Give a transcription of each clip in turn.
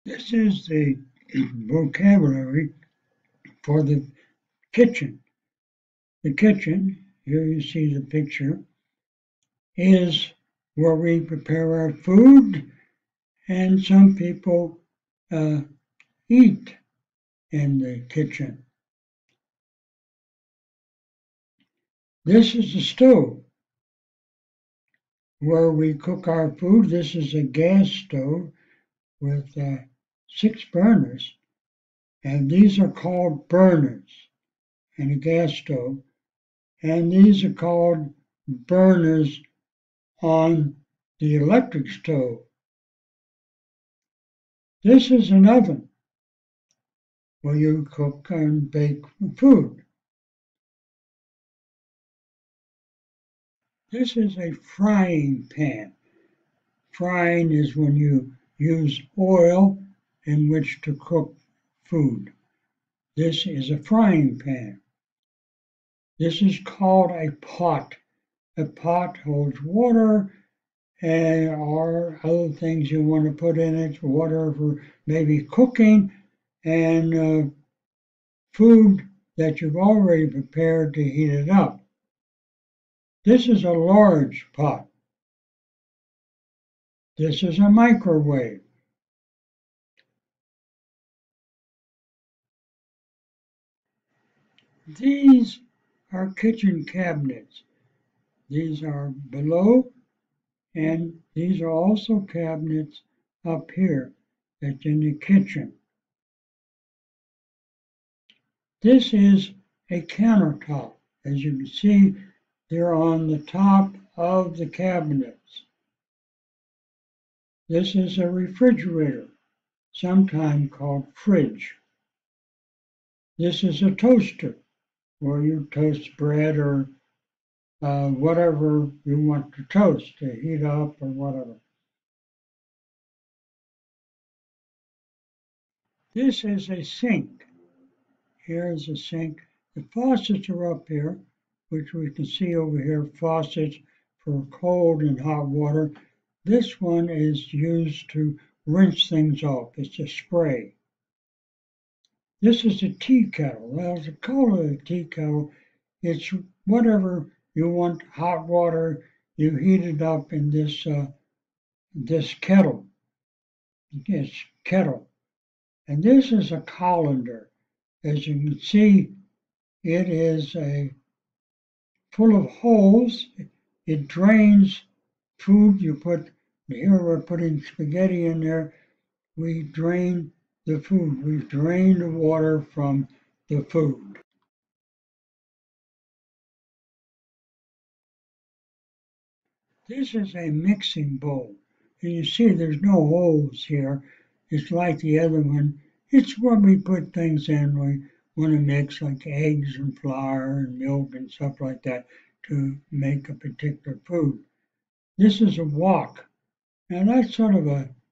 This is the vocabulary for the kitchen. The kitchen, here you see the picture, is where we prepare our food, and some people eat in the kitchen. This is the stove where we cook our food. This is a gas stove with 6 burners, and these are called burners in a gas stove, and these are called burners on the electric stove. This is an oven where you cook and bake food. This is a frying pan. Frying is when you use oil in which to cook food. This is a frying pan. This is called a pot. A pot holds water or other things you want to put in it, water for maybe cooking, and food that you've already prepared to heat it up. This is a large pot. This is a microwave. These are kitchen cabinets. These are below, and these are also cabinets up here that's in the kitchen. This is a countertop. As you can see, they're on the top of the cabinets. This is a refrigerator, sometimes called fridge. This is a toaster, where you toast bread or whatever you want to toast, to heat up or whatever. This is a sink. Here's a sink. The faucets are up here, which we can see over here, faucets for cold and hot water. This one is used to rinse things off. It's a spray. This is a tea kettle. Well, to call it a tea kettle, it's whatever you want, hot water, you heat it up in this kettle. It's kettle. And this is a colander. As you can see, it is full of holes. It drains food. Here we're putting spaghetti in there. We drain the food. We drain the water from the food. This is a mixing bowl. And you see there's no holes here. It's like the other one. It's where we put things in. We want to mix like eggs and flour and milk and stuff like that to make a particular food. This is a wok. Now that's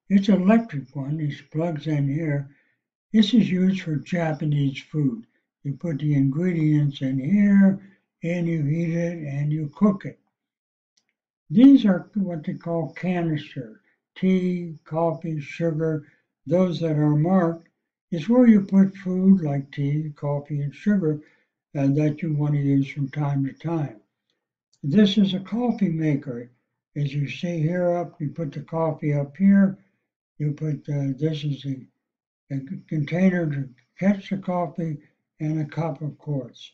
it's an electric one. It plugs in here. This is used for Japanese food. You put the ingredients in here and you heat it and you cook it. These are what they call canister. Tea, coffee, sugar, those that are marked is where you put food like tea, coffee, and sugar that you want to use from time to time. This is a coffee maker. As you see here up, you put the coffee up here. You put, this is a container to catch the coffee and a cup, of course.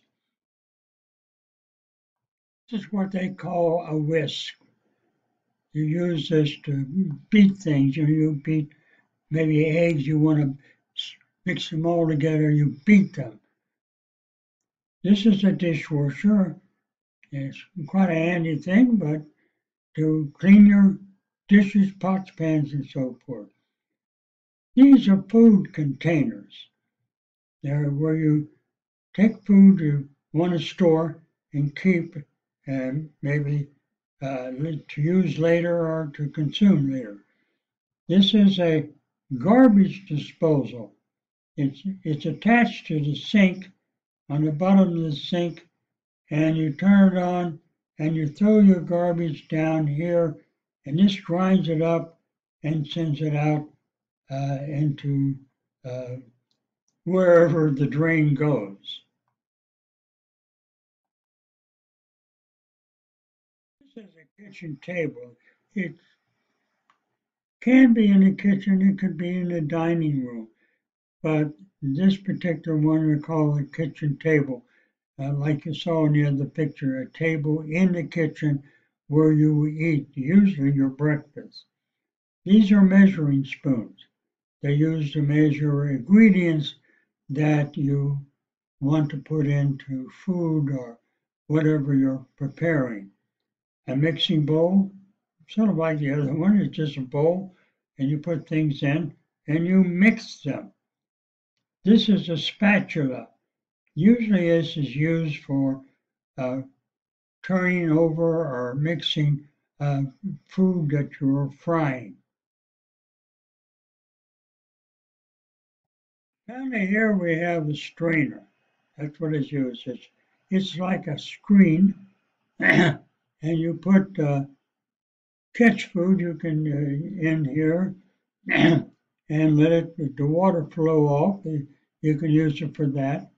This is what they call a whisk. You use this to beat things. You beat maybe eggs, you want to mix them all together, you beat them. This is a dishwasher. It's quite a handy thing, but to clean your dishes, pots, pans, and so forth. These are food containers. They're where you take food you want to store and keep and maybe to use later or to consume later. This is a garbage disposal. It's attached to the sink, on the bottom of the sink, and you turn it on and you throw your garbage down here, and this grinds it up and sends it out into wherever the drain goes. This is a kitchen table. It can be in the kitchen, it could be in the dining room, but this particular one we call a kitchen table. Like you saw in the other picture, a table in the kitchen where you eat, usually your breakfast. These are measuring spoons. They're used to measure ingredients that you want to put into food or whatever you're preparing. A mixing bowl, sort of like the other one, it's just a bowl and you put things in and you mix them. This is a spatula. Usually this is used for uh, turning over or mixing food that you're frying. Down here we have a strainer. That's what it's used. It's like a screen, and you put catch food you can in here and let the water flow off. You can use it for that.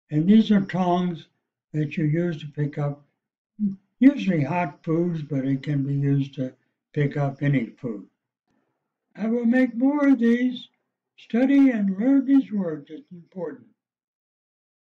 And these are tongs that you use to pick up usually hot foods, but it can be used to pick up any food. I will make more of these. Study and learn these words. It's important.